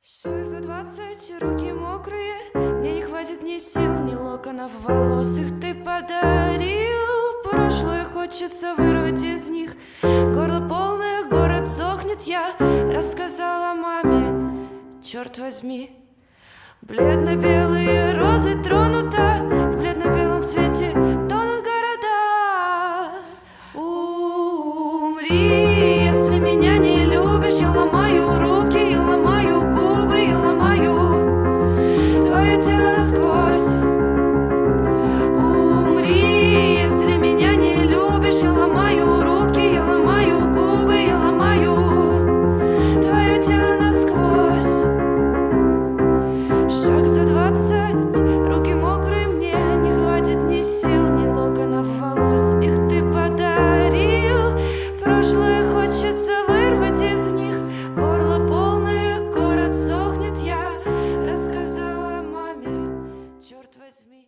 Шаг за 20, руки мокрые, мне не хватит ни сил, ни локонов волос. Их ты подарил, прошлое хочется вырвать из них. Горло полное, город сохнет, я рассказала маме, черт возьми. Бледно-белые розы тронута, в бледно-белом свете тонут города. Умри, если меня не любишь, я ломаю руки, я ломаю губы, я ломаю твое тело насквозь. Умри, если меня не любишь, я ломаю руки, я ломаю губы, я ломаю твое тело насквозь. Шаг за 20, руки мокрые, мне не хватит ни сил, ни локонов волос. Их ты подарил, прошлое хочется вырвать из них. Горло полное, город сохнет, я рассказала маме, черт возьми.